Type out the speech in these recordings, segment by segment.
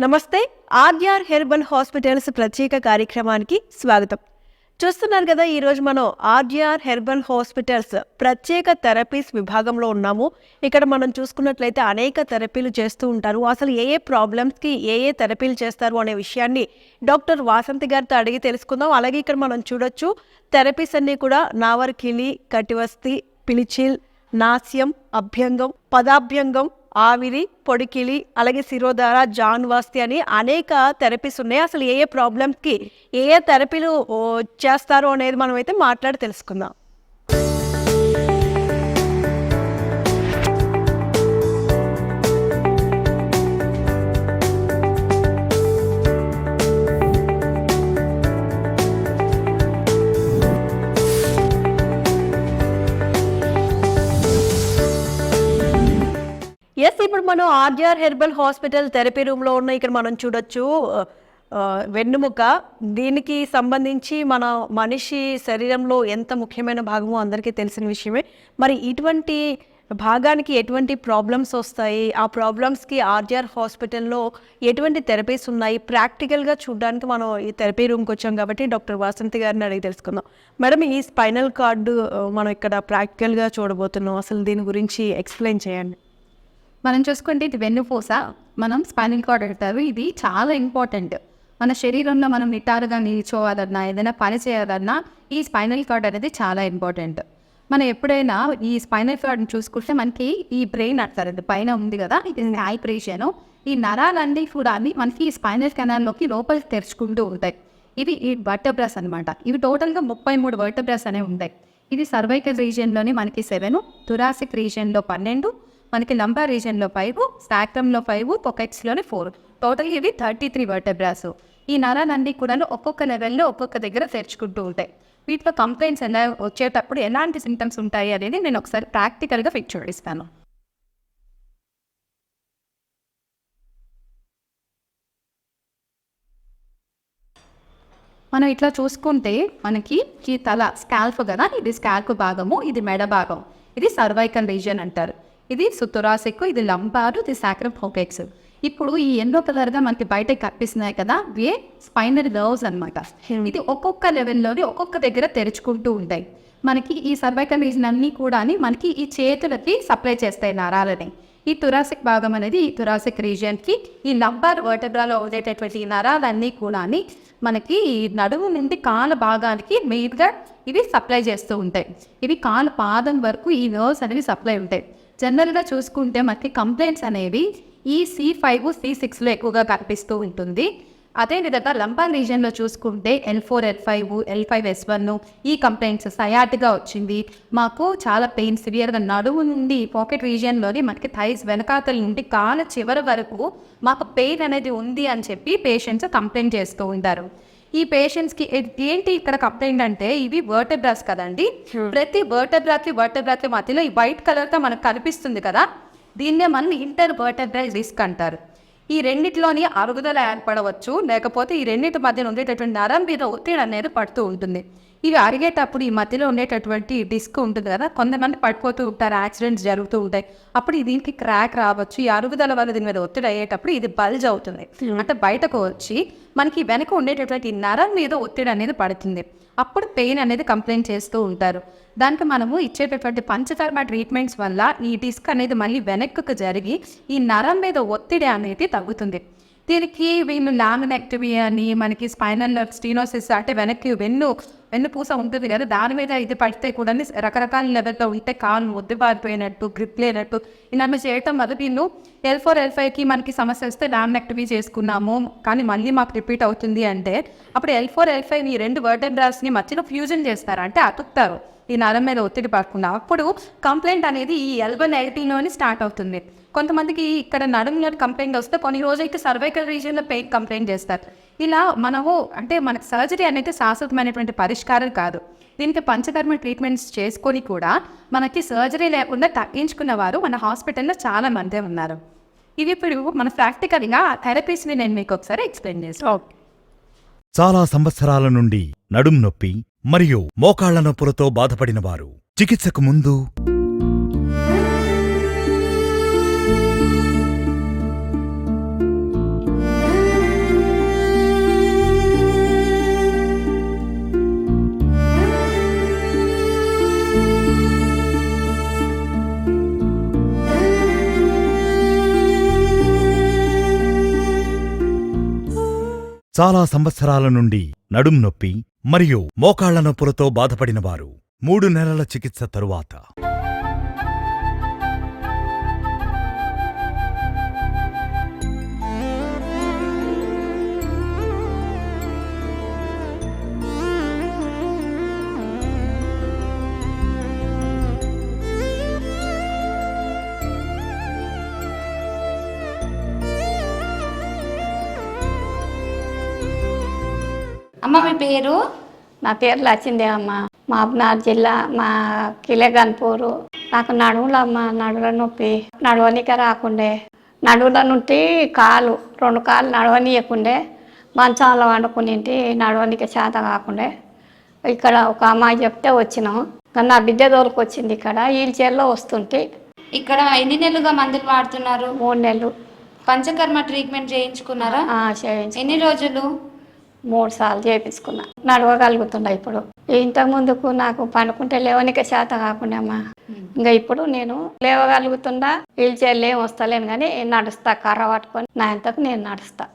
నమస్తే. RR herbal hospitals ప్రత్యేక కార్యక్రమానికి స్వాగతం. చూస్తున్నారు కదా, ఈరోజు మనం ఆర్ఆర్ హెర్బల్ హాస్పిటల్స్ ప్రత్యేక థెరపీస్ విభాగంలో ఉన్నాము. ఇక్కడ మనం చూసుకున్నట్లయితే అనేక థెరపీలు చేస్తూ ఉంటారు. అసలు ఏ ప్రాబ్లమ్స్కి ఏ థెరపీలు చేస్తారు అనే విషయాన్ని డాక్టర్ వాసంతి గారితో అడిగి తెలుసుకుందాం. అలాగే ఇక్కడ మనం చూడొచ్చు థెరపీస్ అన్నీ కూడా నావర్కిలి, కటివస్తి, పిలిచిల్, నాస్యం, అభ్యంగం, పదాభ్యంగం, ఆవిరి, పొడికిలి, అలాగే శిరోధార, జాన్వాస్తి అని అనేక థెరపీస్ ఉన్నాయి. అసలు ఏ ప్రాబ్లమ్స్కి ఏ థెరపీలు చేస్తారు అనేది మనం అయితే మాట్లాడి తెలుసుకుందాం. ఇప్పుడు మనం ఆర్ఆర్ హెర్బల్ హాస్పిటల్ థెరపీ రూమ్లో ఉన్న ఇక్కడ మనం చూడొచ్చు వెన్నుముక. దీనికి సంబంధించి మన మనిషి శరీరంలో ఎంత ముఖ్యమైన భాగమో అందరికీ తెలిసిన విషయమే. మరి ఇటువంటి భాగానికి ఎటువంటి ప్రాబ్లమ్స్ వస్తాయి, ఆ ప్రాబ్లమ్స్కి ఆర్ఆర్ హాస్పిటల్లో ఎటువంటి థెరపీస్ ఉన్నాయి, ప్రాక్టికల్గా చూడడానికి మనం ఈ థెరపీ రూమ్కి వచ్చాం కాబట్టి డాక్టర్ వాసంతి గారిని అడిగి తెలుసుకుందాం. మేడం, ఈ స్పైనల్ కార్డు మనం ఇక్కడ ప్రాక్టికల్గా చూడబోతున్నాం. అసలు దీని గురించి ఎక్స్ప్లెయిన్ చేయండి. మనం చూసుకుంటే ఇది వెన్నుపూస, మనం స్పైనల్ కార్డ్ అంటారు. ఇది చాలా ఇంపార్టెంట్. మన శరీరంలో మనం నిటారుగా నిల్చోవాలన్నా, ఏదైనా పని చేయాలన్నా ఈ స్పైనల్ కార్డ్ అనేది చాలా ఇంపార్టెంట్. మనం ఎప్పుడైనా ఈ స్పైనల్ కార్డ్ని చూసుకుంటే మనకి ఈ బ్రెయిన్ అంటారు, పైన ఉంది కదా, ఇది హై ప్రెషర్. ఈ నరాలన్నీ కూడా మనకి ఈ స్పైనల్ కెనాల్లోకి లోపలికి తెరుచుకుంటూ ఉంటాయి. ఇవి ఈ వర్టబ్రాస్ అనమాట. ఇవి టోటల్గా 33 వర్టబ్రాస్ అనేవి ఉంటాయి. ఇది సర్వైకల్ రీజియన్లోని మనకి 7, థొరాసిక్ రీజియన్లో 12, మనకి లంబార్ రీజియన్లో 5, స్టాక్రమ్లో 5, పొకెట్స్లోనే 4. టోటల్ ఇవి 33 వర్టబ్రాస్. ఈ నరాలన్నీ కూడా ఒక్కొక్క లెవెల్లో ఒక్కొక్క దగ్గర తెరుచుకుంటూ ఉంటాయి. వీటిలో కంప్లైంట్స్ ఎలా వచ్చేటప్పుడు ఎలాంటి సింటమ్స్ ఉంటాయి అనేది నేను ఒకసారి ప్రాక్టికల్గా ఫిక్స్ చూపిస్తాను. మనం ఇట్లా చూసుకుంటే మనకి ఈ తల స్కాల్ప్ కదా, ఇది స్కాల్ప్ భాగము, ఇది మెడ భాగం, ఇది సర్వైకల్ రీజియన్ అంటారు. ఇది థొరాసిక్, ఇది లంబారు, ఇది సాక్రమ్ పొకెట్స్. ఇప్పుడు ఈ ఎల్లో కలర్గా మనకి బయటకు కనిపిస్తున్నాయి కదా, ఇవే స్పైనల్ నర్వ్స్ అనమాట. ఇది ఒక్కొక్క లెవెల్లోని ఒక్కొక్క దగ్గర తెరుచుకుంటూ ఉంటాయి. మనకి ఈ సర్వైకల్ రీజన్ అన్నీ కూడా మనకి ఈ చేతులకి సప్లై చేస్తాయి నరాలని. ఈ థొరాసిక్ భాగం అనేది ఈ థొరాసిక్ రీజియన్కి, ఈ లంబార్ వర్టబ్రాలో ఉండేటటువంటి నరాలన్నీ కూడా మనకి ఈ నడుము నుండి కాళ్ళ భాగానికి మెయిన్గా ఇవి సప్లై చేస్తూ ఉంటాయి. ఇవి కాళ్ళ పాదం వరకు ఈ నర్వ్స్ అనేవి సప్లై ఉంటాయి. జనరల్గా చూసుకుంటే మనకి కంప్లైంట్స్ అనేవి ఈ C5, C6లో ఎక్కువగా కనిపిస్తూ ఉంటుంది. అదేవిధంగా లంబార్ రీజియన్లో చూసుకుంటే L4, L5, L5S1 ఈ కంప్లైంట్స్. సయాటిగా వచ్చింది, మాకు చాలా పెయిన్ సివియర్గా నడుము నుండి పాకెట్ రీజియన్లోని మనకి థైస్ వెనకాతల నుండి కాళ్ళ చివరి వరకు మాకు పెయిన్ అనేది ఉంది అని చెప్పి పేషెంట్స్ కంప్లైంట్ చేస్తూ ఉంటారు. ఈ పేషెంట్స్కి ఏంటి ఇక్కడ కంప్లైంట్ అంటే, ఇవి వర్టబ్రాస్ కదండి, ప్రతి వర్టబ్రాకి మధ్యలో ఈ వైట్ కలర్తో మనకు కనిపిస్తుంది కదా, దీన్నే మనం ఇంటర్ వర్టబ్రల్ డిస్క్ అంటారు. ఈ రెండిట్లోని అరుగుదల ఏర్పడవచ్చు, లేకపోతే ఈ రెండింటి మధ్యన ఉండేటటువంటి నరం మీద ఒత్తిడి అనేది పడుతూ ఉంటుంది. ఇవి అరిగేటప్పుడు ఈ మధ్యలో ఉండేటటువంటి డిస్క్ ఉంటుంది కదా, కొంతమంది పడిపోతూ ఉంటారు, యాక్సిడెంట్స్ జరుగుతూ ఉంటాయి. అప్పుడు దీనికి క్రాక్ రావచ్చు. ఈ అరుగుదల వల్ల దీని మీద ఒత్తిడి అయ్యేటప్పుడు ఇది బల్జ్ అవుతుంది, అంటే బయటకు వచ్చి మనకి వెనక ఉండేటటువంటి నరం మీద ఒత్తిడి అనేది పడుతుంది. అప్పుడు పెయిన్ అనేది కంప్లైంట్ చేస్తూ ఉంటారు. దానికి మనము ఇచ్చేటటువంటి పంచకర్మ ట్రీట్మెంట్స్ వల్ల ఈ డిస్క్ అనేది మళ్ళీ వెనక్కు జరిగి ఈ నరం మీద ఒత్తిడి అనేది తగ్గుతుంది. దీనికి వీళ్ళు లామినెక్టమీ అని, మనకి స్పైనల్ స్టీనోసిస్ అంటే వెనక్కి వెన్నుపూస ఉంటుంది కదా, దాని మీద ఇది పడితే కూడా రకరకాల లెవెల్లో ఉంటే కాలు ముద్దుబారిపోయినట్టు, గ్రిప్ లేనట్టు ఇలాంటి చేయటం వల్ల వీళ్ళు L4, L5కి మనకి సమస్య వస్తే లామినెక్టమీ చేసుకున్నాము కానీ మళ్ళీ మాకు రిపీట్ అవుతుంది అంటే, అప్పుడు L4, L5 ఈ 2 వర్టబ్రాస్ని మధ్యలో ఫ్యూజన్ చేస్తారు, అంటే అతుకుతారు ఈ నరం మీద ఒత్తిడి పడకుండా. అప్పుడు కంప్లైంట్ అనేది ఈ L1, L2లోని స్టార్ట్ అవుతుంది. కొంతమందికి ఇక్కడ నడుములో కంప్లైంట్ వస్తే కొన్ని రోజులైతే సర్వైకల్ రీజియన్లో పెయిన్ కంప్లైంట్ చేస్తారు. ఇలా మనము అంటే మనకి సర్జరీ అనేది శాశ్వతమైనటువంటి పరిష్కారం కాదు. దీనికి పంచకర్మ ట్రీట్మెంట్స్ చేసుకొని కూడా మనకి సర్జరీ లేకుండా తగ్గించుకున్న వారు మన హాస్పిటల్లో చాలా మందే ఉన్నారు. ఇది ఇప్పుడు మన ప్రాక్టికల్గా థెరపీస్ని నేను మీకు ఒకసారి ఎక్స్ప్లెయిన్ చేస్తాను. చాలా సంవత్సరాల నుండి నడుం నొప్పి మరియు మోకాళ్ల నొప్పులతో బాధపడిన వారు చికిత్సకు ముందు చాలా సంవత్సరాల నుండి నడుం నొప్పి మరియు మోకాళ్ల నొప్పులతో బాధపడినవారు 3 నెలల చికిత్స తరువాత అమ్మ మీ పేరు? నా పేరు లచ్చిందేవమ్మ. మహబూబ్నగర్ జిల్లా, మా కిలేగన్పూరు. నాకు నడువుల నొప్పి, నడవనిక రాకుండే. నడువుల నుండి కాలు 2 కాళ్ళు నడవనీయకుండే. మంచంలో వండుకునింటి, నడవనిక చేత కాకుండే. ఇక్కడ ఒక అమ్మాయి చెప్తే వచ్చినాం. కానీ నా బిడ్డ తోలుకొచ్చింది. ఇక్కడ వీల్ చైర్లో వస్తుంటే. ఇక్కడ ఎన్ని నెలలుగా మందులు వాడుతున్నారు? 3 నెలలు. పంచకర్మ ట్రీట్మెంట్ చేయించుకున్నారా? చేయించు. ఎన్ని రోజులు? 3 సార్లు చేయించుకున్నా. నడవగలుగుతుండా ఇప్పుడు. ఇంతకు ముందుకు నాకు పనుకుంటే లేవనిక చేత కాకుండా అమ్మా. ఇంకా ఇప్పుడు నేను లేవగలుగుతుండా, వీల్ చైర్లు ఏం వస్తలేను కానీ నడుస్తా, కర్ర పట్టుకొని నా ఇంతకు నేను నడుస్తా.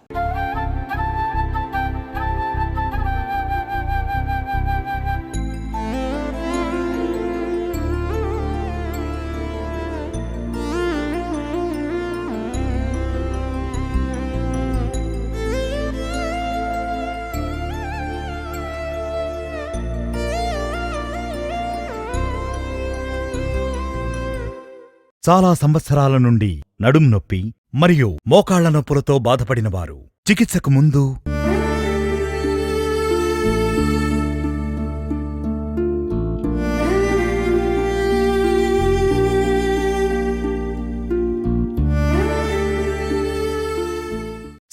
చాలా సంవత్సరాల నుండి నడుం నొప్పి మరియు మోకాళ్ల నొప్పులతో బాధపడినవారు చికిత్సకు ముందు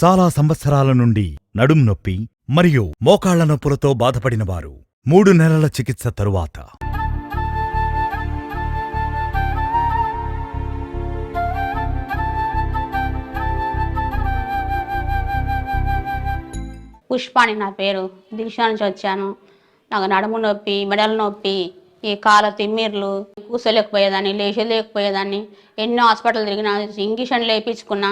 చాలా సంవత్సరాల నుండి నడుం నొప్పి మరియు మోకాళ్ల నొప్పులతో బాధపడినవారు 3 నెలల చికిత్స తరువాత పుష్పాని నా పేరు. దిశా నుంచి వచ్చాను. నాకు నడుము నొప్పి, మెడల నొప్పి, ఈ కాళ్ళ తిమ్మిర్లు, కూర్చోలేకపోయేదాన్ని, లేచలేకపోయేదాన్ని. ఎన్నో హాస్పిటల్ తిరిగినా, ఇంజక్షన్లు వేయించుకున్నా,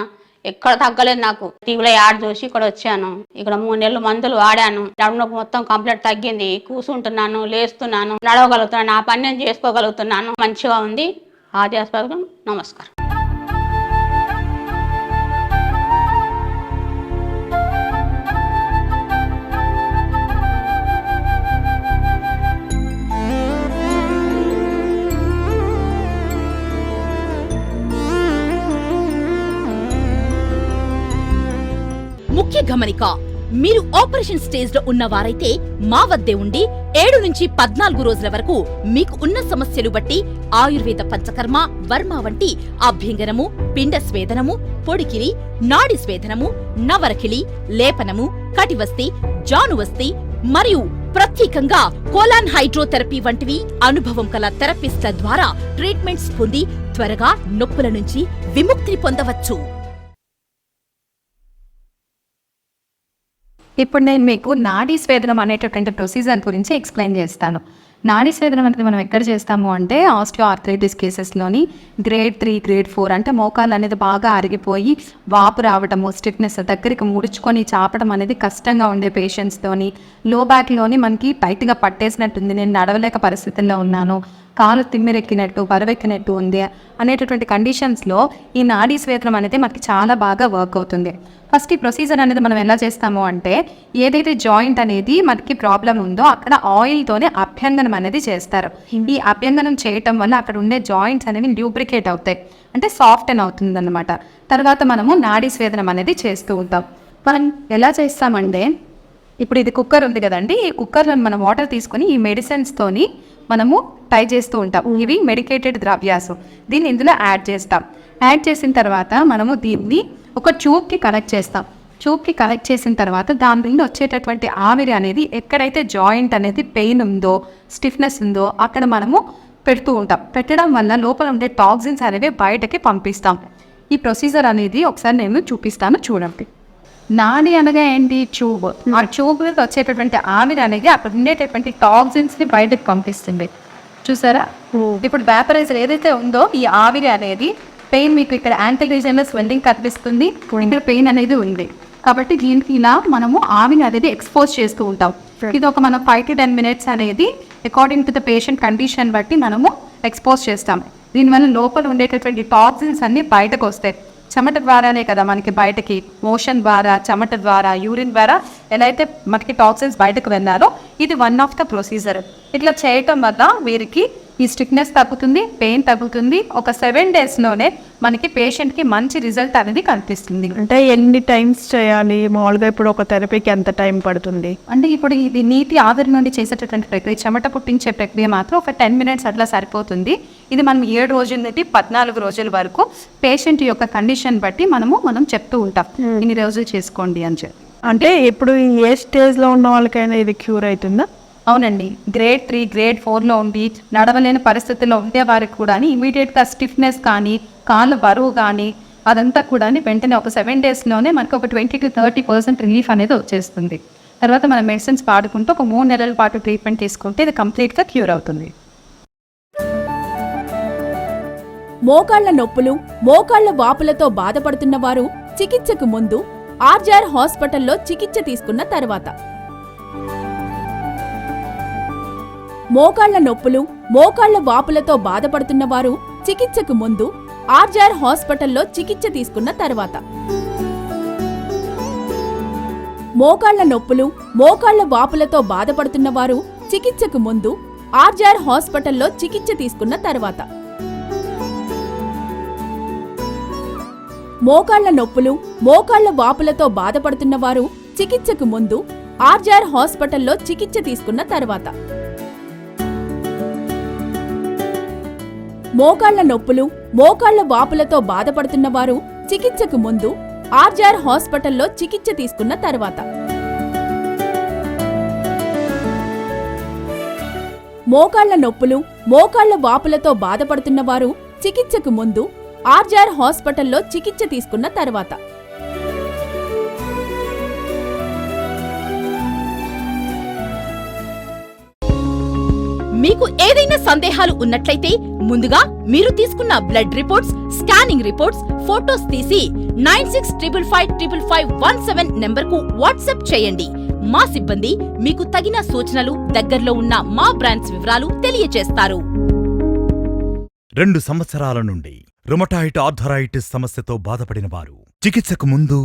ఎక్కడ తగ్గలేదు నాకు. టీవీలో యాడ్ చూసి ఇక్కడ వచ్చాను. ఇక్కడ 3 నెలలు మందులు వాడాను. నడుము నొప్పి మొత్తం కంప్లీట్ తగ్గింది. కూర్చుంటున్నాను, లేస్తున్నాను, నడవగలుగుతున్నాను, నా పని నేను చేసుకోగలుగుతున్నాను. మంచిగా ఉంది. ఆది హాస్పిటల్ నమస్కారం. ముఖ్య గమనిక, మీరు ఆపరేషన్ స్టేజ్ లో ఉన్నవారైతే మా వద్దే ఉండి 7 నుంచి 14 రోజుల వరకు మీకు ఉన్న సమస్యలు బట్టి ఆయుర్వేద పంచకర్మ, వర్మ వంటి అభ్యంగనము, పిండ స్వేదనము, పొడికిలి, నాడి స్వేదనము, నవరకిలి, లేపనము, కటివస్తి, జానువస్తి మరియు ప్రత్యేకంగా కోలాన్ హైడ్రోథెరపీ వంటివి అనుభవం కల థెరపిస్ట్ల ద్వారా ట్రీట్మెంట్స్ పొంది త్వరగా నొప్పుల నుంచి విముక్తి పొందవచ్చు. ఇప్పుడు నేను మీకు నాడీ స్వేదనం అనేటటువంటి ప్రొసీజర్ గురించి ఎక్స్ప్లెయిన్ చేస్తాను. నాడీ స్వేదనం అనేది మనం ఎక్కడ చేస్తాము అంటే ఆస్టియో ఆర్థరైటిస్ కేసెస్లోని గ్రేడ్ 3, గ్రేడ్ 4 అంటే మోకాలు అనేది బాగా అరిగిపోయి వాపు రావడము, స్టిఫ్నెస్, దగ్గరికి ముడుచుకొని చాపడం అనేది కష్టంగా ఉండే పేషెంట్స్తోని, లో బ్యాక్లోని మనకి టైట్గా పట్టేసినట్టుంది, నేను నడవలేక పరిస్థితుల్లో ఉన్నాను, కాలు తిమ్మిరెక్కినట్టు, బరువెక్కినట్టు ఉంది అనేటటువంటి కండిషన్స్లో ఈ నాడీ స్వేదనం అనేది మనకి చాలా బాగా వర్క్ అవుతుంది. ఫస్ట్ ఈ ప్రొసీజర్ అనేది మనం ఎలా చేస్తాము అంటే, ఏదైతే జాయింట్ అనేది మనకి ప్రాబ్లం ఉందో అక్కడ ఆయిల్తోనే అభ్యంగనం అనేది చేస్తారు. ఈ అభ్యంగనం చేయటం వల్ల అక్కడ ఉండే జాయింట్స్ అనేవి ల్యూబ్రికేట్ అవుతాయి, అంటే సాఫ్టెన్ అవుతుంది అన్నమాట. తర్వాత మనము నాడీ స్వేదనం అనేది చేస్తూ ఉంటాం. మనం ఎలా చేస్తామంటే, ఇప్పుడు ఇది కుక్కర్ ఉంది కదండి, ఈ కుక్కర్లో మనం వాటర్ తీసుకొని ఈ మెడిసిన్స్తోని మనము ట్రై చేస్తూ ఉంటాం. ఇవి మెడికేటెడ్ ద్రవ్యాసు, దీన్ని ఇందులో యాడ్ చేస్తాం. యాడ్ చేసిన తర్వాత మనము దీన్ని ఒక ట్యూబ్కి కనెక్ట్ చేస్తాం. ట్యూబ్కి కనెక్ట్ చేసిన తర్వాత దాని నుండి వచ్చేటటువంటి ఆవిరి అనేది ఎక్కడైతే జాయింట్ అనేది పెయిన్ ఉందో, స్టిఫ్నెస్ ఉందో అక్కడ మనము పెడుతూ ఉంటాం. పెట్టడం వల్ల లోపల ఉండే టాక్సిన్స్ అనేవి బయటకి పంపిస్తాం. ఈ ప్రొసీజర్ అనేది ఒకసారి నేను చూపిస్తాను, చూడండి. నాడి అనగా ఏంటి? ట్యూబ్. ఆ ట్యూబ్ మీద వచ్చేటటువంటి ఆవిరి అనేది అక్కడ ఉండేటటువంటి టాక్సిన్స్ని బయటకు పంపిస్తుంది. చూసారా? ఇప్పుడు వ్యాపరైజర్ ఏదైతే ఉందో ఈ ఆవిరి అనేది పెయిన్, మీకు ఇక్కడ యాంటీ రీజన్లో స్వెల్లింగ్ కనిపిస్తుంది, ఇక్కడ పెయిన్ అనేది ఉంది. కాబట్టి దీనికి ఇలా మనము ఆవిని అనేది ఎక్స్పోజ్ చేస్తూ ఉంటాం. ఇది ఒక మనం 5 to 10 minutes అనేది according to the patient condition బట్టి మనము ఎక్స్పోజ్ చేస్తాం. దీనివల్ల లోపల ఉండేటటువంటి టాక్సిన్స్ అన్ని బయటకు వస్తాయి. చెమట ద్వారానే కదా మనకి బయటకి, మోషన్ ద్వారా, చెమట ద్వారా, యూరిన్ ద్వారా ఎలా అయితే మనకి టాక్సిన్స్ బయటకు వెళ్ళారో ఇది వన్ ఆఫ్ ద ప్రొసీజర్. ఇట్లా చేయటం వల్ల వీరికి ఈ స్టిక్నెస్ తగ్గుతుంది, పెయిన్ తగ్గుతుంది. ఒక 7 daysలోనే మనకి పేషెంట్కి మంచి రిజల్ట్ అనేది కనిపిస్తుంది. అంటే ఎన్ని టైమ్స్ చేయాలి మామూలుగా? ఇప్పుడు ఒక థెరపీకి ఎంత టైం పడుతుంది? అంటే ఇప్పుడు ఇది నీటి ఆవిరి నుండి చేసేటటువంటి ప్రక్రియ, చెమట పుట్టించే ప్రక్రియ మాత్రం ఒక 10 minutes అట్లా సరిపోతుంది. ఇది మనం 7 రోజుల నుండి 14 రోజుల వరకు పేషెంట్ యొక్క కండిషన్ బట్టి మనం చెప్తూ ఉంటాం ఇన్ని రోజులు చేసుకోండి అని చెప్పి. అంటే ఇప్పుడు ఏ స్టేజ్లో ఉన్న వాళ్ళకైనా ఇది క్యూర్ అవుతుందా? అవునండి, grade 3, grade 4లో ఉండి నడవలేని పరిస్థితుల్లో ఉండే వారికి కూడా ఇమీడియట్గా స్టిఫ్నెస్ కానీ, కాళ్ళు బరువు కానీ అదంతా కూడా వెంటనే ఒక 7 daysలోనే మనకు ఒక 20 to 30% రిలీఫ్ అనేది వచ్చేస్తుంది. తర్వాత మన మెడిసిన్స్ వాడుకుంటూ ఒక 3 నెలల పాటు ట్రీట్మెంట్ తీసుకుంటే ఇది కంప్లీట్గా క్యూర్ అవుతుంది. మోకాళ్ల నొప్పులు, మోకాళ్ల వాపులతో బాధపడుతున్న వారు చికిత్సకు ముందు ఆర్జీఆర్ హాస్పిటల్లో చికిత్స తీసుకున్న తర్వాత, మోకాళ్ల నొప్పులు, మోకాళ్ల వాపులతో బాధపడుతున్న వారు చికిత్సకు ముందు ఆర్జీఆర్ హాస్పిటల్లో చికిత్స తీసుకున్న తర్వాత, మోకాళ్ల నొప్పులు, మోకాళ్ల వాపులతో బాధపడుతున్న వారు చికిత్సకు ముందు ఆర్జీఆర్ హాస్పిటల్లో చికిత్స తీసుకున్న తర్వాత, మోకాళ్ల నొప్పులు, మోకాళ్ల వాపులతో బాధపడుతున్న వారు చికిత్సకు ముందు ఆర్జీఆర్ హాస్పిటల్లో చికిత్స తీసుకున్న తర్వాత, మోకాళ్ల నొప్పులు, మోకాళ్ల వాపులతో బాధపడుతున్న వారు చికిత్సకు ముందు ఆర్జీఆర్ హాస్పిటల్లో చికిత్స తీసుకున్న తర్వాత, మోకాళ్ల నొప్పులు, మోకాళ్ల వాపులతో బాధపడుతున్న వారు చికిత్సకు ముందు ఆర్జీఆర్ హాస్పిటల్లో చికిత్స తీసుకున్న తర్వాత, మీకు ఏదైనా సందేహాలు ఉన్నట్లయితే ముందుగా మీరు తీసుకున్న blood reports, scanning reports photos తీసి 96555517 నెంబర్కు వాట్సాప్ చేయండి. మా సిబ్బంది మీకు తగిన సూచనలు, దగ్గరలో ఉన్న మా బ్రాంచ్ వివరాలు తెలియజేస్తారు. 2 సంవత్సరాల నుండి రుమటాయిడ్ ఆర్థరైటిస్ సమస్యతో బాధపడిన వారు చికిత్సకు ముందు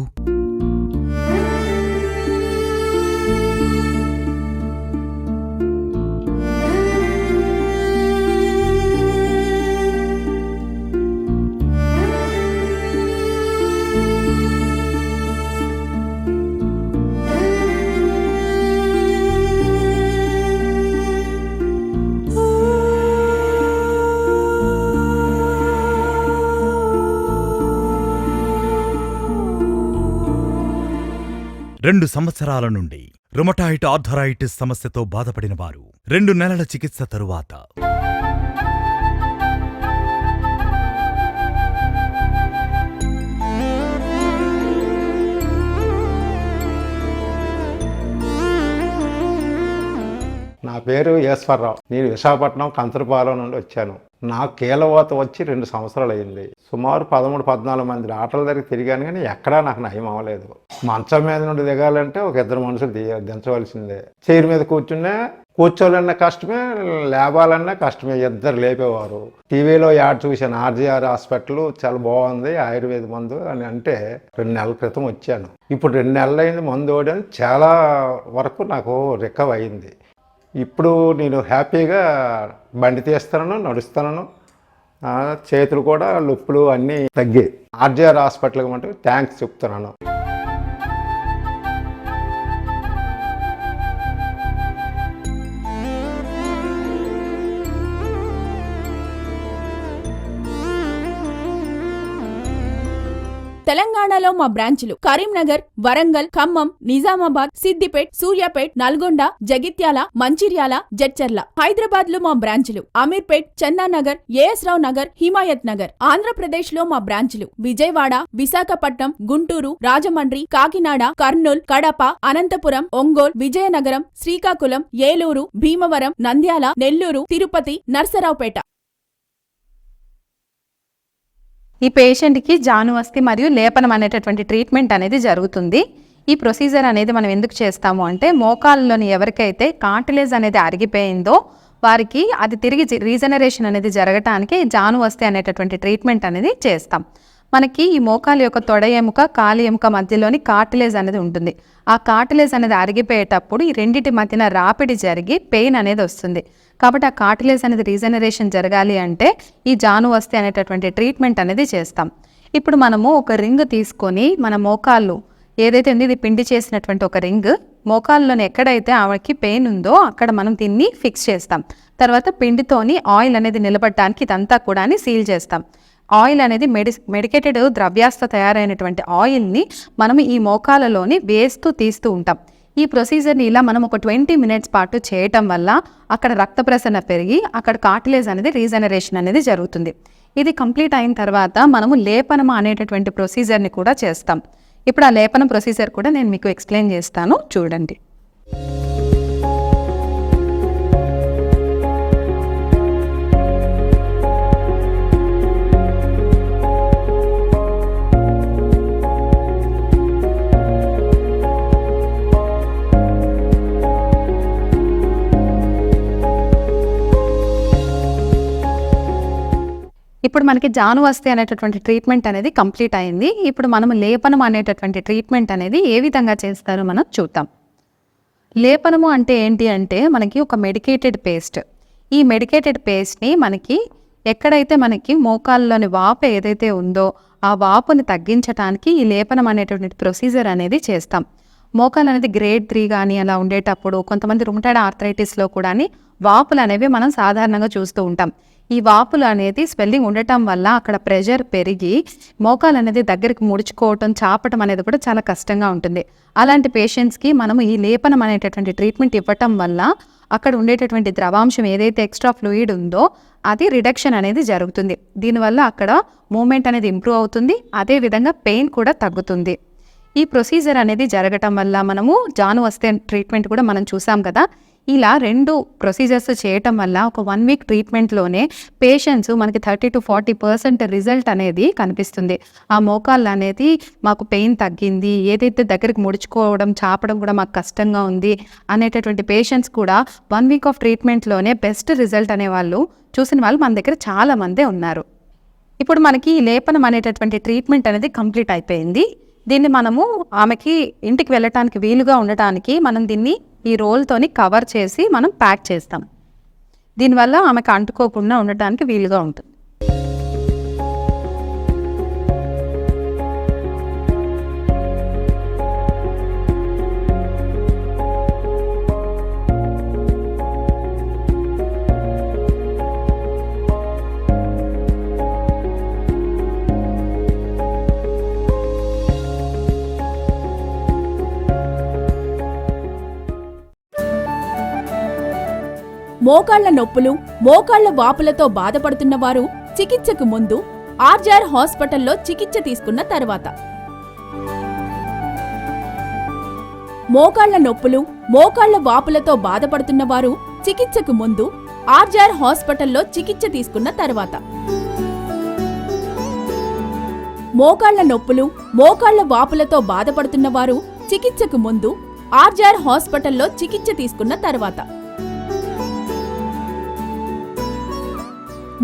రెండు సంవత్సరాల నుండి రుమటాయిడ్ ఆర్థరైటిస్ సమస్యతో బాధపడిన వారు 2 నెలల చికిత్స తరువాత నా పేరు ఈశ్వరరావు. నేను విశాఖపట్నం కంచరపాలెం నుండి వచ్చాను. నాకు కీలవాత వచ్చి 2 సంవత్సరాలు అయింది. సుమారు 13-14 మంది డాక్టర్ల దగ్గరికి తిరిగాను, కానీ ఎక్కడా నాకు నయం అవ్వలేదు. మంచం మీద నుండి దిగాలంటే ఒక 2 మనుషులు దించవలసిందే. చైర్ మీద కూర్చోవాలన్నా కష్టమే, లేవాలన్నా కష్టమే. 2 లేపేవారు. టీవీలో యాడ్ చూశాను, ఆర్జీఆర్ హాస్పిటల్ చాలా బాగుంది, ఆయుర్వేద మందు అని అంటే 2 నెలల క్రితం వచ్చాను. ఇప్పుడు 2 నెలలు అయింది మందు ఓడని, చాలా వరకు నాకు రికవర్ అయింది. ఇప్పుడు నేను హ్యాపీగా బండి తీస్తాను, నడుస్తాను. చేతులు కూడా నొప్పులు అన్నీ తగ్గాయి. ఆర్జీఆర్ హాస్పిటల్కి మటుకు థ్యాంక్స్ చెప్తున్నాను. తెలంగాణలో మా బ్రాంచులు కరీంనగర్, వరంగల్, ఖమ్మం, నిజామాబాద్, సిద్దిపేట్, సూర్యాపేట్, నల్గొండ, జగిత్యాల, మంచిర్యాల, జడ్చర్ల. హైదరాబాద్ లో మా బ్రాంచులు అమీర్పేట్, చెన్నానగర్, ఏఎస్ రావు నగర్, హిమాయత్ నగర్. ఆంధ్రప్రదేశ్ లో మా బ్రాంచులు విజయవాడ, విశాఖపట్నం, గుంటూరు, రాజమండ్రి, కాకినాడ, కర్నూల్, కడప, అనంతపురం, ఒంగోల్, విజయనగరం, శ్రీకాకుళం, ఏలూరు, భీమవరం, నంద్యాల, నెల్లూరు, తిరుపతి, నర్సరావుపేట. ఈ పేషెంట్కి జానువస్తి మరియు లేపనం అనేటటువంటి ట్రీట్మెంట్ అనేది జరుగుతుంది. ఈ ప్రొసీజర్ అనేది మనం ఎందుకు చేస్తాము అంటే మోకాళ్ళలోని ఎవరికైతే కార్టిలేజ్ అనేది అరిగిపోయిందో వారికి అది తిరిగి రీజనరేషన్ అనేది జరగటానికి జాను వస్తే అనేటటువంటి ట్రీట్మెంట్ అనేది చేస్తాం. మనకి ఈ మోకాలు యొక్క తొడ ఎముక కాలి ఎముక మధ్యలోని కార్టిలేజ్ అనేది ఉంటుంది. ఆ కార్టిలేజ్ అనేది అరిగిపోయేటప్పుడు ఈ రెండింటి మధ్యన రాపిడి జరిగి పెయిన్ అనేది వస్తుంది. కాబట్టి ఆ కార్టిలేజ్ అనేది రీజనరేషన్ జరగాలి అంటే ఈ జాను వస్తే అనేటటువంటి ట్రీట్మెంట్ అనేది చేస్తాం. ఇప్పుడు మనము ఒక రింగ్ తీసుకొని మన మోకాళ్ళు ఏదైతే ఉంది ఇది పిండి చేసినటువంటి ఒక రింగ్ మోకాల్లోని ఎక్కడైతే ఆమెకి పెయిన్ ఉందో అక్కడ మనం దీన్ని ఫిక్స్ చేస్తాం. తర్వాత పిండితోని ఆయిల్ అనేది నిలబడటానికి ఇదంతా కూడా సీల్ చేస్తాం. ఆయిల్ అనేది మెడికేటెడ్ ద్రవ్యాస్తో తయారైనటువంటి ఆయిల్ని మనం ఈ మోకాలలోని వేస్తూ తీస్తూ ఉంటాం. ఈ ప్రొసీజర్ని ఇలా మనం ఒక 20 minutes పాటు చేయటం వల్ల అక్కడ రక్త ప్రసరణ పెరిగి అక్కడ కార్టిలేజ్ అనేది రీజనరేషన్ అనేది జరుగుతుంది. ఇది కంప్లీట్ అయిన తర్వాత మనము లేపనం అనేటటువంటి ప్రొసీజర్ని కూడా చేస్తాం. ఇప్పుడు ఆ లేపనం ప్రొసీజర్ కూడా నేను మీకు ఎక్స్ప్లెయిన్ చేస్తాను, చూడండి. ఇప్పుడు మనకి జాను వస్తే అనేటటువంటి ట్రీట్మెంట్ అనేది కంప్లీట్ అయింది. ఇప్పుడు మనం లేపనం అనేటటువంటి ట్రీట్మెంట్ అనేది ఏ విధంగా చేస్తారో మనం చూద్దాం. లేపనము అంటే ఏంటి అంటే మనకి ఒక మెడికేటెడ్ పేస్ట్. ఈ మెడికేటెడ్ పేస్ట్ని మనకి ఎక్కడైతే మనకి మోకాల్లోని వాపు ఏదైతే ఉందో ఆ వాపుని తగ్గించడానికి ఈ లేపనం అనేటటువంటి ప్రొసీజర్ అనేది చేస్తాం. మోకాలు అనేది గ్రేడ్ 3 కానీ అలా ఉండేటప్పుడు కొంతమంది రుమటాయిడ్ ఆర్థరైటిస్లో కూడా వాపులు అనేవి మనం సాధారణంగా చూస్తూ ఉంటాం. ఈ వాపులు అనేది స్వెల్లింగ్ ఉండటం వల్ల అక్కడ ప్రెషర్ పెరిగి మోకాలు అనేది దగ్గరికి ముడుచుకోవటం చాపటం అనేది కూడా చాలా కష్టంగా ఉంటుంది. అలాంటి పేషెంట్స్కి మనము ఈ లేపనం అనేటటువంటి ట్రీట్మెంట్ ఇవ్వటం వల్ల అక్కడ ఉండేటటువంటి ద్రవాంశం ఏదైతే ఎక్స్ట్రా ఫ్లూయిడ్ ఉందో అది రిడక్షన్ అనేది జరుగుతుంది. దీనివల్ల అక్కడ మూమెంట్ అనేది ఇంప్రూవ్ అవుతుంది, అదేవిధంగా పెయిన్ కూడా తగ్గుతుంది. ఈ ప్రొసీజర్ అనేది జరగటం వల్ల మనము జాను వస్తే ట్రీట్మెంట్ కూడా మనం చూసాం కదా. ఇలా 2 ప్రొసీజర్స్ చేయటం వల్ల ఒక 1 week ట్రీట్మెంట్లోనే పేషెంట్స్ మనకి 30 to 40% రిజల్ట్ అనేది కనిపిస్తుంది. ఆ మోకాళ్ళు అనేది మాకు పెయిన్ తగ్గింది, ఏదైతే దగ్గరికి ముడుచుకోవడం చాపడం కూడా మాకు కష్టంగా ఉంది అనేటటువంటి పేషెంట్స్ కూడా 1 week ఆఫ్ ట్రీట్మెంట్లోనే బెస్ట్ రిజల్ట్ అనేవాళ్ళు చూసిన వాళ్ళు మన దగ్గర చాలా మందే ఉన్నారు. ఇప్పుడు మనకి ఈ లేపనం అనేటటువంటి ట్రీట్మెంట్ అనేది కంప్లీట్ అయిపోయింది. దీన్ని మనము ఆమెకి ఇంటికి వెళ్ళటానికి వీలుగా ఉండటానికి మనం దీన్ని ఈ రోల్తోని కవర్ చేసి మనం ప్యాక్ చేస్తాం. దీనివల్ల ఆమెకు అంటుకోకుండా ఉండటానికి వీలుగా ఉంటుంది. మోకాళ్ల నొప్పులు, మోకాళ్ల వాపులతో బాధపడుతున్నవారు చికిత్సకు ముందు ఆర్జీఆర్ హాస్పిటల్లో చికిత్స తీసుకున్న తర్వాత. మోకాళ్ల నొప్పులు, మోకాళ్ల వాపులతో బాధపడుతున్నవారు చికిత్సకు ముందు ఆర్జీఆర్ హాస్పిటల్లో చికిత్స తీసుకున్న తర్వాత. మోకాళ్ల నొప్పులు, మోకాళ్ల వాపులతో బాధపడుతున్నవారు చికిత్సకు ముందు ఆర్జీఆర్ హాస్పిటల్లో చికిత్స తీసుకున్న తర్వాత.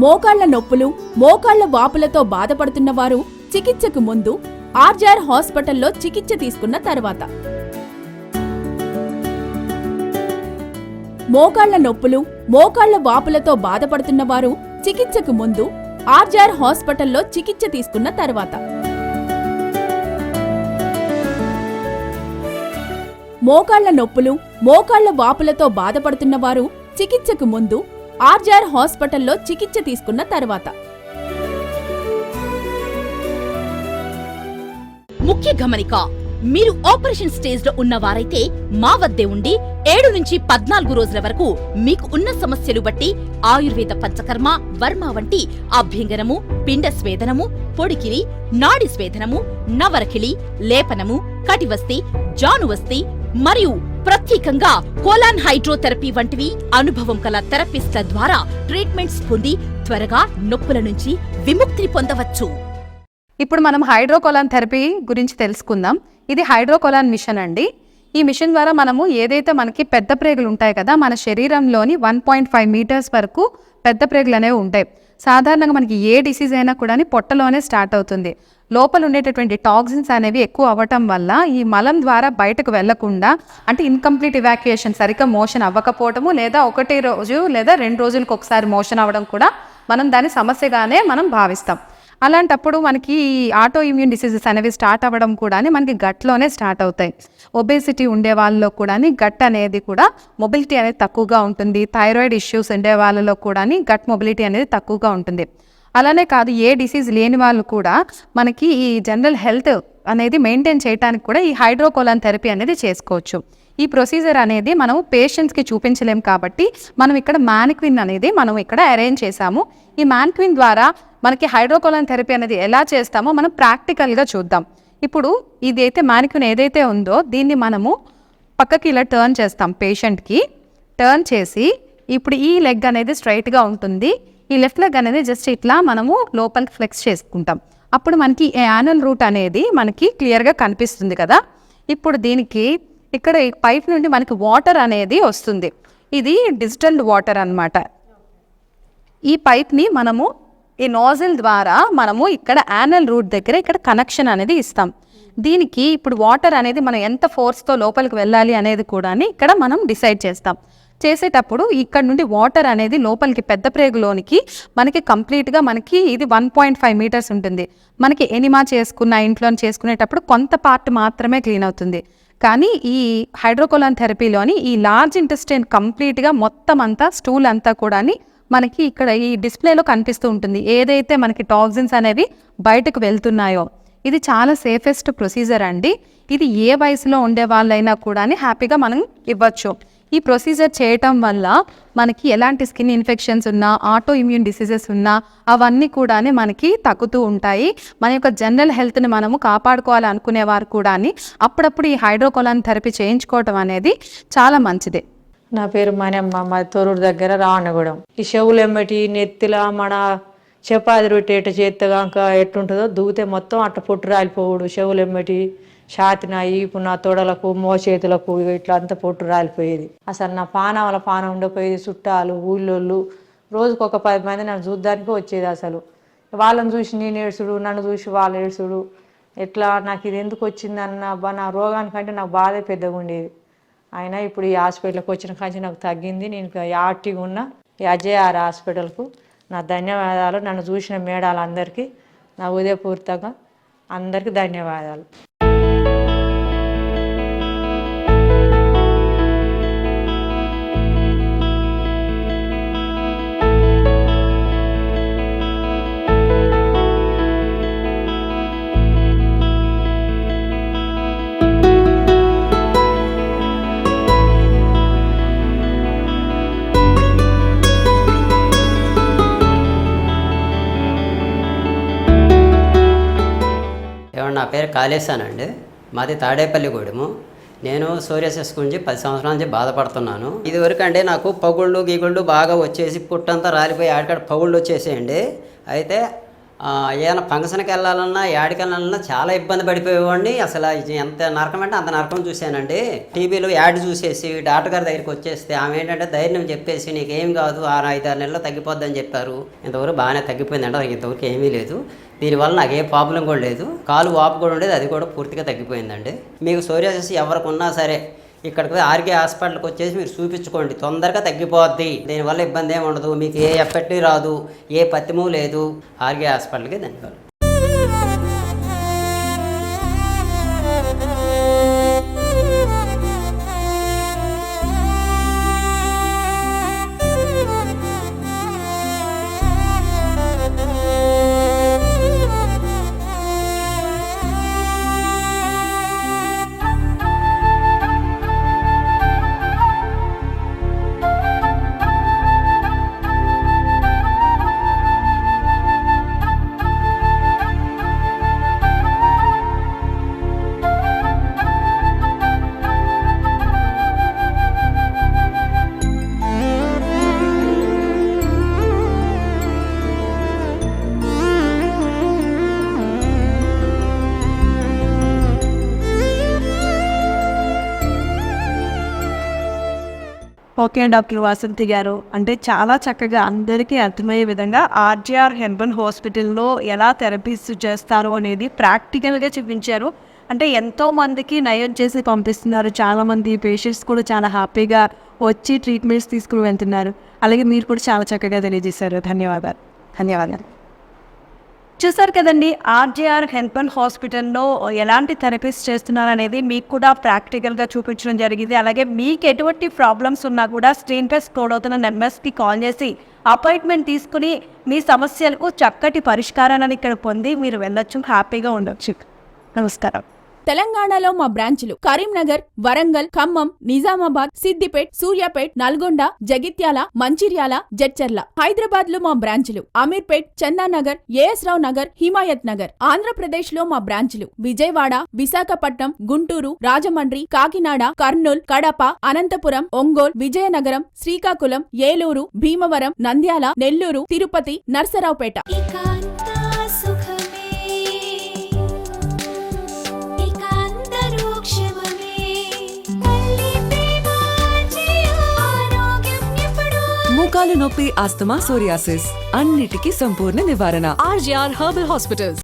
మోకాళ్ల నొప్పులు, మోకాళ్ల వాపులతో బాధపడుతున్నవారు చికిత్సకు ముందు ఆర్జీఆర్ హాస్పిటల్లో చికిత్స తీసుకున్న తర్వాత. మోకాళ్ల నొప్పులు, మోకాళ్ల వాపులతో బాధపడుతున్నవారు చికిత్సకు ముందు ఆర్జీఆర్ హాస్పిటల్లో చికిత్స తీసుకున్న తర్వాత. మోకాళ్ల నొప్పులు, మోకాళ్ల వాపులతో బాధపడుతున్నవారు చికిత్సకు ముందు ఆర్జీఆర్ హాస్పిటల్లో చికిత్స తీసుకున్న తర్వాత. ముఖ్య గమనిక, మీరు ఆపరేషన్ స్టేజ్ లో ఉన్నవారైతే మా వద్దే ఉండి 7 నుంచి 14 రోజుల వరకు మీకు ఉన్న సమస్యలు బట్టి ఆయుర్వేద పంచకర్మ, వర్మ వంటి అభ్యంగనము, పిండ స్వేదనము, పొడికిలి, నాడి స్వేదనము, నవరకిలి, లేపనము, కటివస్తి, జానువస్తి మరియు ప్రత్యేకంగా కోలాన్ హైడ్రోథెరపీ వంటివి అనుభవం కల థెరపిస్ట్ల ద్వారా ట్రీట్మెంట్స్ పొంది త్వరగా నొప్పుల నుంచి విముక్తి పొందవచ్చు. ఇప్పుడు మనం హైడ్రోకోలాన్ థెరపీ గురించి తెలుసుకుందాం. ఇది హైడ్రోకోలాన్ మిషన్ అండి. ఈ మిషన్ ద్వారా మనము ఏదైతే మనకి పెద్ద ప్రేగులు ఉంటాయి కదా, మన శరీరంలోని 1.5 మీటర్స్ వరకు పెద్ద ప్రేగులు అనేవి ఉంటాయి. సాధారణంగా మనకి ఏ డిసీజ్ అయినా కూడా పొట్టలోనే స్టార్ట్ అవుతుంది. లోపల ఉండేటటువంటి టాక్సిన్స్ అనేవి ఎక్కువ అవ్వటం వల్ల ఈ మలం ద్వారా బయటకు వెళ్లకుండా, అంటే ఇన్కంప్లీట్ ఇవాక్యుయేషన్, సరిగ్గా మోషన్ అవ్వకపోవటము, లేదా 1 రోజు లేదా 2 రోజులకు ఒకసారి మోషన్ అవ్వడం కూడా మనం దాని సమస్యగానే మనం భావిస్తాం. అలాంటప్పుడు మనకి ఈ ఆటో ఇమ్యూన్ డిసీజెస్ అనేవి స్టార్ట్ అవ్వడం కూడా మనకి గట్లోనే స్టార్ట్ అవుతాయి. ఒబేసిటీ ఉండే వాళ్ళలో కూడా గట్ అనేది కూడా మొబిలిటీ అనేది తక్కువగా ఉంటుంది. థైరాయిడ్ ఇష్యూస్ ఉండే వాళ్ళలో కూడా గట్ మొబిలిటీ అనేది తక్కువగా ఉంటుంది. అలానే కాదు, ఏ డిసీజ్ లేని వాళ్ళు కూడా మనకి ఈ జనరల్ హెల్త్ అనేది మెయింటైన్ చేయడానికి కూడా ఈ హైడ్రోకోలాన్ థెరపీ అనేది చేసుకోవచ్చు. ఈ ప్రొసీజర్ అనేది మనం పేషెంట్స్కి చూపించలేం కాబట్టి మనం ఇక్కడ మ్యానిక్విన్ అనేది మనం ఇక్కడ అరేంజ్ చేసాము. ఈ మ్యానిక్విన్ ద్వారా మనకి హైడ్రోకోలాన్ థెరపీ అనేది ఎలా చేస్తామో మనం ప్రాక్టికల్గా చూద్దాం. ఇప్పుడు ఇదైతే మ్యానిక్విన్ ఏదైతే ఉందో దీన్ని మనము పక్కకి ఇలా టర్న్ చేస్తాం. పేషెంట్కి టర్న్ చేసి ఇప్పుడు ఈ లెగ్ అనేది స్ట్రైట్గా ఉంటుంది. ఈ లెఫ్ట్ లెగ్ అనేది జస్ట్ ఇట్లా మనము లోపలికి ఫ్లెక్స్ చేసుకుంటాం. అప్పుడు మనకి యానల్ రూట్ అనేది మనకి క్లియర్గా కనిపిస్తుంది కదా. ఇప్పుడు దీనికి ఇక్కడ ఈ పైప్ నుండి మనకి వాటర్ అనేది వస్తుంది. ఇది డిజిటల్ వాటర్ అన్నమాట. ఈ పైప్ని మనము ఈ నోజిల్ ద్వారా మనము ఇక్కడ యానల్ రూట్ దగ్గర ఇక్కడ కనెక్షన్ అనేది ఇస్తాం. దీనికి ఇప్పుడు వాటర్ అనేది మనం ఎంత ఫోర్స్తో లోపలికి వెళ్ళాలి అనేది కూడా ఇక్కడ మనం డిసైడ్ చేస్తాం. చేసేటప్పుడు ఇక్కడ నుండి వాటర్ అనేది లోపలికి పెద్ద ప్రేగులోనికి మనకి కంప్లీట్గా మనకి ఇది 1.5 మీటర్స్ ఉంటుంది. మనకి ఎనిమా చేసుకున్న ఇంట్లో చేసుకునేటప్పుడు కొంత పార్ట్ మాత్రమే క్లీన్ అవుతుంది. కానీ ఈ హైడ్రోకోలాన్ థెరపీలోని ఈ లార్జ్ ఇంటెస్టైన్ కంప్లీట్గా మొత్తం అంతా స్టూల్ అంతా కూడా మనకి ఇక్కడ ఈ డిస్ప్లేలో కనిపిస్తూ ఉంటుంది. ఏదైతే మనకి టాక్సిన్స్ అనేవి బయటకు వెళ్తున్నాయో ఇది చాలా సేఫెస్ట్ ప్రొసీజర్ అండి. ఇది ఏ వయసులో ఉండే వాళ్ళైనా కూడా హ్యాపీగా మనం ఇవ్వచ్చు. ఈ ప్రొసీజర్ చేయటం వల్ల మనకి ఎలాంటి స్కిన్ ఇన్ఫెక్షన్స్ ఉన్నా, ఆటో ఇమ్యూన్ డిసీజెస్ ఉన్నా అవన్నీ కూడా మనకి తగ్గుతూ ఉంటాయి. మన యొక్క జనరల్ హెల్త్ని మనము కాపాడుకోవాలి అనుకునేవారు కూడా అప్పుడప్పుడు ఈ హైడ్రోకోలాన్ థెరపీ చేయించుకోవటం అనేది చాలా మంచిది. నా పేరు మణమ్మ, మా తొరూరు దగ్గర రావణగూడెం. ఈ చెవులు ఎమ్మటి నెత్తిల మన చపాతి రొట్టె ఎట్ట చేత్తగా ఇంకా ఎట్టుంటుందో దూగితే మొత్తం అట్ట పొట్టు రాలిపోవుడు. చెవులు ఎమ్మటి షాతిన ఈపు నా తొడలకు మోచేతులకు ఇట్లా అంతా పొట్టు రాలిపోయేది. అసలు నా పానం ఉండకపోయేది. చుట్టాలు ఊళ్ళోళ్ళు రోజుకు ఒక 10 మంది నన్ను చూడ్డానికి వచ్చేది. అసలు వాళ్ళని చూసి నేను ఏడ్చుడు, నన్ను చూసి వాళ్ళు ఏడ్చుడు. ఎట్లా నాకు ఇది ఎందుకు వచ్చిందన్న నా రోగానికంటే నాకు బాధే పెద్దగా ఉండేది. అయినా ఇప్పుడు ఈ హాస్పిటల్కి వచ్చిన కాంచి నాకు తగ్గింది. నేను యాక్టివ్గా ఉన్నా. ఈ అజయ్ హాస్పిటల్కు నా ధన్యవాదాలు. నన్ను చూసిన మేడాలందరికీ నా హృదయపూర్వకంగా అందరికీ ధన్యవాదాలు. నా పేరు కాళేశానండి. మాది తాడేపల్లిగూడెము. నేను సోరియాసిస్ గురించి 10 సంవత్సరాల నుంచి బాధపడుతున్నాను. ఇదివరకు అంటే నాకు పగుళ్ళు గీగుళ్ళు బాగా వచ్చేసి పుట్టంతా రాలిపోయి ఆడికాడ పగుళ్ళు వచ్చేసేయండి. అయితే ఏదైనా ఫంక్షన్కి వెళ్ళాలన్నా యాడికి వెళ్ళాలన్నా చాలా ఇబ్బంది పడిపోయేవాడిని. అసలు ఎంత నరకం అంటే అంత నరకం చూశానండి. టీవీలో యాడ్ చూసేసి డాక్టర్ గారి దగ్గరికి వచ్చేస్తే ఆమె ఏంటంటే ధైర్యం చెప్పేసి నీకేం కాదు 5-6 నెలల్లో తగ్గిపోద్దని చెప్పారు. ఇంతవరకు బాగానే తగ్గిపోయిందంటే నాకు ఇంతవరకు ఏమీ లేదు. దీనివల్ల నాకు ఏ ప్రాబ్లం కూడా లేదు. కాలు వాపు కూడా ఉండేది, అది కూడా పూర్తిగా తగ్గిపోయిందండి. మీకు సోరియాసిస్ ఎవరికి ఉన్నా సరే ఇక్కడికి ఆర్కే హాస్పిటల్కి వచ్చేసి మీరు చూపించుకోండి, తొందరగా తగ్గిపోద్ది. దీనివల్ల ఇబ్బంది ఏమి ఉండదు, మీకు ఏ ఎఫెక్ట్ రాదు, ఏ పత్యము లేదు. ఆర్కే హాస్పిటల్కి ధన్యవాదాలు. ఓకే డాక్టర్ వాసంతి గారు, అంటే చాలా చక్కగా అందరికీ అర్థమయ్యే విధంగా ఆర్జీఆర్ హెర్బల్ హాస్పిటల్లో ఎలా థెరపీస్ చేస్తారు అనేది ప్రాక్టికల్గా చూపించారు. అంటే ఎంతో మందికి నయం చేసి పంపిస్తున్నారు. చాలామంది పేషెంట్స్ కూడా చాలా హ్యాపీగా వచ్చి ట్రీట్మెంట్స్ తీసుకుని వెళ్తున్నారు. అలాగే మీరు కూడా చాలా చక్కగా తెలియజేశారు. ధన్యవాదాలు. ధన్యవాదాలు. చూసారు కదండి, ఆర్జీఆర్ హెర్బల్ హాస్పిటల్లో ఎలాంటి థెరపీస్ చేస్తున్నారు అనేది మీకు కూడా ప్రాక్టికల్గా చూపించడం జరిగింది. అలాగే మీకు ఎటువంటి ప్రాబ్లమ్స్ ఉన్నా కూడా స్క్రీన్పై స్క్రోల్ అవుతున్న నెంబర్స్కి కాల్ చేసి అపాయింట్మెంట్ తీసుకుని మీ సమస్యలకు చక్కటి పరిష్కారాన్ని ఇక్కడ పొంది మీరు వెళ్ళొచ్చు, హ్యాపీగా ఉండొచ్చు. నమస్కారం. తెలంగాణలో మా బ్రాంచులు కరీంనగర్, వరంగల్, ఖమ్మం, నిజామాబాద్, సిద్దిపేట్, సూర్యాపేట్, నల్గొండ, జగిత్యాల, మంచిర్యాల, జడ్చర్ల. హైదరాబాద్ లో మా బ్రాంచులు అమీర్పేట్, చందానగర్, ఏఎస్ రావు నగర్, హిమాయత్ నగర్. ఆంధ్రప్రదేశ్ లో మా బ్రాంచులు విజయవాడ, విశాఖపట్నం, గుంటూరు, రాజమండ్రి, కాకినాడ, కర్నూల్, కడప, అనంతపురం, ఒంగోల్, విజయనగరం, శ్రీకాకుళం, ఏలూరు, భీమవరం, నంద్యాల, నెల్లూరు, తిరుపతి, నర్సరావుపేట. మోకాలు నొప్పి, ఆస్తమా, సోరియాసిస్ అన్నిటికీ సంపూర్ణ నివారణ. RGR herbal hospitals.